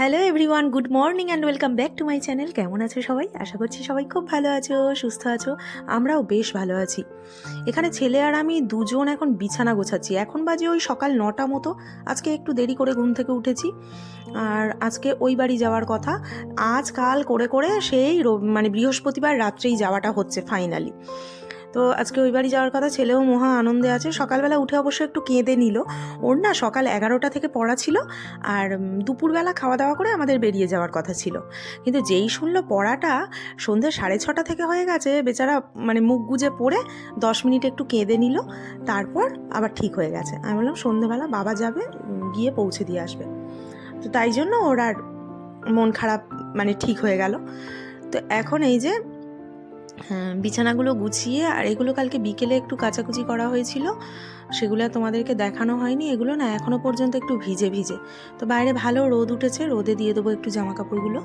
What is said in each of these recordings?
Hello everyone, good morning and welcome back to my channel. কেমন আছো সবাই? আশা করছি সবাই খুব ভালো আছো, সুস্থ আছো। আমরাও বেশ ভালো আছি। এখানে ছেলে আর আমি দুজন এখন বিছানা গোছাচ্ছি। এখন বাজে ওই সকাল 9টা মতো। আজকে একটু দেরি করে ঘুম থেকে উঠেছি। আর আজকে ওই বাড়ি যাওয়ার কথা। আজ কাল করে করে সেই বৃহস্পতিবার রাত্রেই যাওয়াটা হচ্ছে ফাইনালি। তো আজকে ওই বাড়ি যাওয়ার কথা। ছেলেও মহা আনন্দে আছে। সকালবেলা উঠে অবশ্য একটু কেঁদে নিল। ওর না সকাল 11টা থেকে পড়া ছিল, আর দুপুরবেলা খাওয়া দাওয়া করে আমাদের বেরিয়ে যাওয়ার কথা ছিল। কিন্তু যেই শুনলো পড়াটা সন্ধ্যে 6:30 থেকে হয়ে গেছে, বেচারা মুখ গুজে পড়ে 10 মিনিট একটু কেঁদে নিল, তারপর আবার ঠিক হয়ে গেছে। আমি বললাম সন্ধ্যেবেলা বাবা যাবে, গিয়ে পৌঁছে দিয়ে আসবে। তো তাই জন্য ওর আর মন খারাপ ঠিক হয়ে গেল। তো এখন এই যে বিছানাগুলো গুছিয়ে, আর এগুলো কালকে বিকেলে একটু কাচাকুচি করা হয়েছিল, সেগুলো তোমাদেরকে দেখানো হয়নি। এগুলো না এখনও পর্যন্ত একটু ভিজে ভিজে। তো বাইরে ভালো রোদ উঠেছে, রোদে দিয়ে দেবো একটু জামা কাপড়গুলো।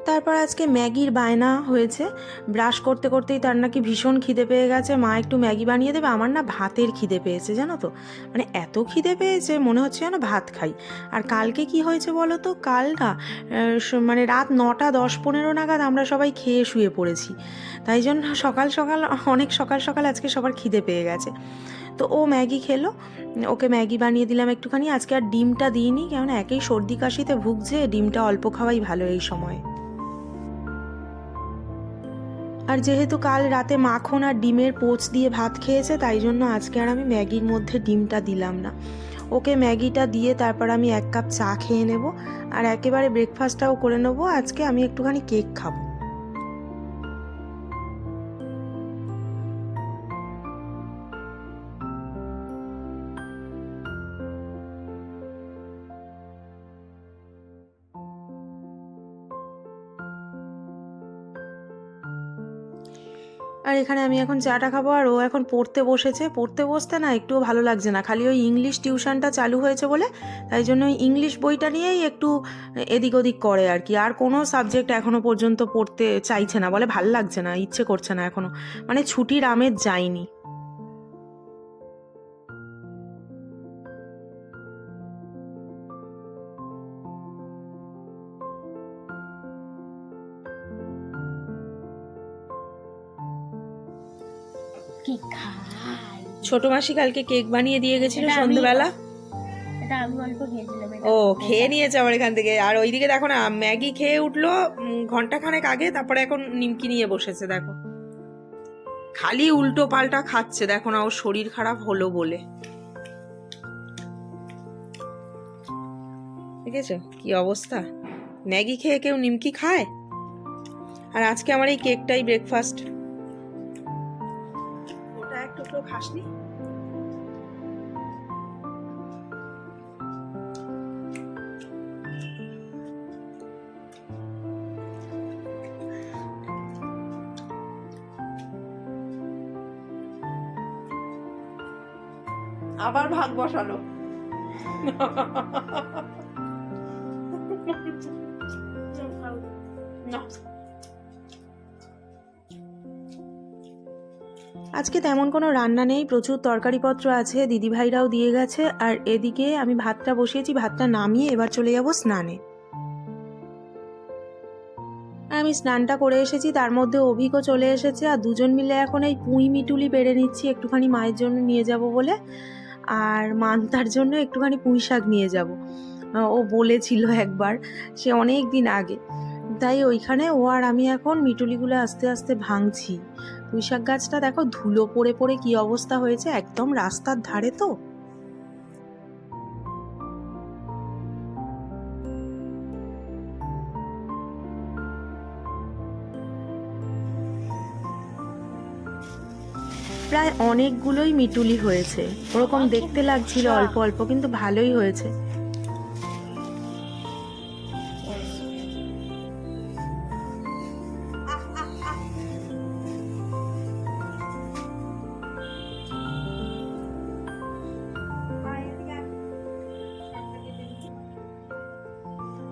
তারপর আজকে ম্যাগির বায়না হয়েছে। ব্রাশ করতে করতেই তার নাকি ভীষণ খিদে পেয়ে গেছে, মা একটু ম্যাগি বানিয়ে দেবে। আমার না ভাতের খিদে পেয়েছে, জানো তো, এত খিদে পেয়েছে মনে হচ্ছে যেন ভাত খাই। আর কালকে কি হয়েছে বলো তো, কাল না রাত 9টা 10-15 নাগাদ আমরা সবাই খেয়ে শুয়ে পড়েছি। তাই জন্য সকাল সকাল, অনেক সকাল সকাল আজকে সবার খিদে পেয়ে গেছে। তো ও ম্যাগি খেলো, ওকে ম্যাগি বানিয়ে দিলাম একটুখানি। আজকে আর ডিমটা দিইনি, কেননা একেই সর্দি কাশিতে ভুগছে, ডিমটা অল্প খাওয়াই ভালো এই সময়। আর যেহেতু কাল রাতে মাখন আর ডিমের পোচ দিয়ে ভাত খেয়েছে, তাই জন্য আজকে আর আমি ম্যাগির মধ্যে ডিমটা দিলাম না। ওকে ম্যাগিটা দিয়ে তারপর আমি 1 কাপ চা খেয়ে নেব, আর একেবারে ব্রেকফাস্টটাও করে নেবো। আজকে আমি একটুখানি কেক খাবো। আর এখানে আমি এখন চাটা খাবো, আর ও এখন পড়তে বসেছে। পড়তে বসতে না একটুও ভালো লাগছে না, খালি ওই ইংলিশ টিউশনটা চালু হয়েছে বলে, তাই জন্য ওই ইংলিশ বইটা নিয়েই একটু এদিক ওদিক করে আর কি। আর কোনো সাবজেক্ট এখনও পর্যন্ত পড়তে চাইছে না, বলে ভাল লাগছে না, ইচ্ছে করছে না এখনও, ছুটির আমেজ যায়নি। কি খাই? ছোট মাসি কালকে কেক বানিয়ে দিয়ে গেছিল সন্ধ্যেবেলা। এটা আমি অল্প খেয়েছিলাম। ও খেয়ে নিয়েছে আমার এখান থেকে। আর ওইদিকে দেখো না, ম্যাগি খেয়ে উঠলো ঘন্টাখানেক আগে, তারপরে এখন নিমকি নিয়ে বসেছে। দেখো খালি উল্টো পাল্টা খাচ্ছে, দেখো না, ওর শরীর খারাপ হলো বলে। দেখেছো কি অবস্থা, ম্যাগি খেয়ে কেউ নিমকি খায়? আর আজকে আমার এই কেকটাই ব্রেকফাস্ট। ওটা একটু তো খাসনি? আবার ভাগ বসালো। আজকে তেমন কোনো রান্না নেই, প্রচুর তরকারিপত্র আছে, দিদিভাইরাও দিয়ে গেছে। আর এদিকে আমি ভাতটা বসিয়েছি, ভাতটা নামিয়ে এবার চলে যাব স্নানে। আমি স্নানটা করে এসেছি, তার মধ্যে অভিকও চলে এসেছে, আর দুজন মিলে এখন এই পুঁই মিটুলি বেড়ে নিচ্ছি একটুখানি মায়ের জন্য নিয়ে যাব বলে। আর মানতার জন্য একটুখানি পুঁই শাক নিয়ে যাব। ও বলেছিল একবার, সে অনেক দিন আগে। তাই ওইখানে ও আর আমি এখন মিটুলিগুলো আস্তে আস্তে ভাঙছি। পুঁই শাক গাছটা দেখো ধুলো পড়ে পড়ে কি অবস্থা হয়েছে, একদম রাস্তার ধারে তো। প্রায় অনেকগুলোই মিটুলি হয়েছে, ওরকম দেখতে লাগছিল অল্প অল্প, কিন্তু ভালোই হয়েছে।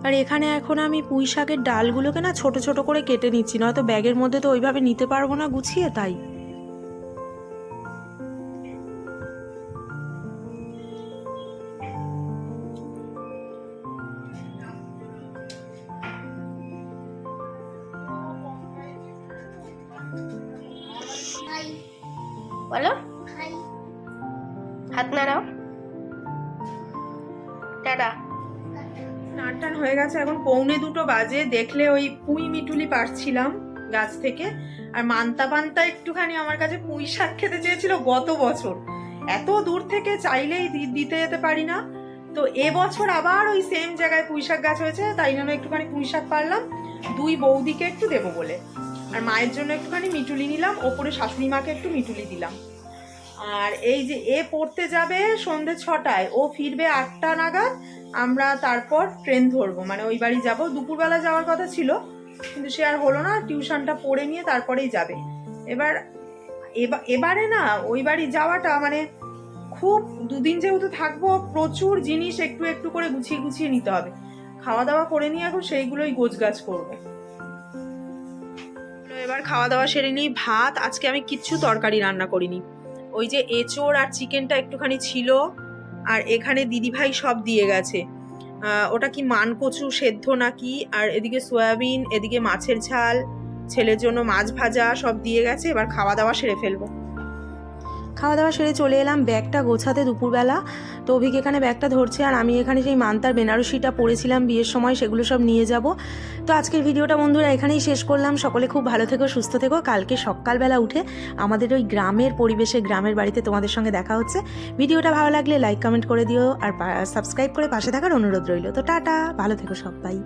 আর এখানে এখন আমি পুঁই শাকের ডালগুলোকে না ছোট ছোট করে কেটে নিচ্ছি, নয়তো ব্যাগের মধ্যে তো ওইভাবে নিতে পারবো না গুছিয়ে, তাই। বলো, হাত নাড়াও, টাটা। স্নান টান হয়ে গেছে, এখন 1:45 বাজে। দেখলে ওই পুঁই মিটুলি পারছিলাম গাছ থেকে। আর মান্তা পান্তা একটুখানি আমার কাছে পুঁই শাক খেতে চেয়েছিল গত বছর, এত দূর থেকে চাইলেই দিতে যেতে পারি না। তো এবছর আবার ওই সেম জায়গায় পুঁই শাক গাছ হয়েছে, তাই জন্য একটুখানি পুঁই শাক পারলাম, 2 বৌদিকে একটু দেবো বলে। আর মায়ের জন্য একটুখানি মিটুলি নিলাম, ওপরে শাশুড়ি মাকে একটু মিটুলি দিলাম। আর এই যে এ পড়তে যাবে সন্ধ্যে 6টায়, ও ফিরবে 8টা নাগাদ। আমরা তারপর ট্রেন ধরবো, মানে ওই বাড়ি যাবো। দুপুরবেলা যাওয়ার কথা ছিল, কিন্তু সে আর হলো না, টিউশনটা পড়ে নিয়ে তারপরেই যাবে। এবারে না ওই বাড়ি যাওয়াটা মানে খুব, 2 দিন যেহেতু থাকবো, প্রচুর জিনিস একটু একটু করে গুছিয়ে গুছিয়ে নিতে হবে। খাওয়া দাওয়া করে নিয়ে এখন সেইগুলোই গোছগাছ করবো। এবার খাওয়া দাওয়া সেরে নিই। ভাত, আজকে আমি কিচ্ছু তরকারি রান্না করিনি, ওই যে এঁচোড় আর চিকেনটা একটুখানি ছিল, আর এখানে দিদিভাই সব দিয়ে গেছে। ওটা কি মানকচু সেদ্ধ নাকি, আর এদিকে সয়াবিন, এদিকে মাছের ঝাল, ছেলের জন্য মাছ ভাজা, সব দিয়ে গেছে। এবার খাওয়া দাওয়া সেরে ফেলবো। খাওয়া দাওয়া সেরে চলে এলাম ব্যাগটা গোছাতে দুপুরবেলা। তো অভিক এখানে ব্যাগটা ধরছে, আর আমি এখানে সেই মান্তার বেনারসিটা পরেছিলাম বিয়ের সময়, সেগুলো সব নিয়ে যাব। তো আজকের ভিডিওটা বন্ধুরা এখানেই শেষ করলাম। সকলে খুব ভালো থেকো, সুস্থ থেকো। কালকে সকালবেলা উঠে আমাদের ওই গ্রামের পরিবেশে, গ্রামের বাড়িতে তোমাদের সঙ্গে দেখা হচ্ছে। ভিডিওটা ভালো লাগলে লাইক কমেন্ট করে দিও, আর সাবস্ক্রাইব করে পাশে থাকার অনুরোধ রইল। তো টাটা, ভালো থেকো সবাই।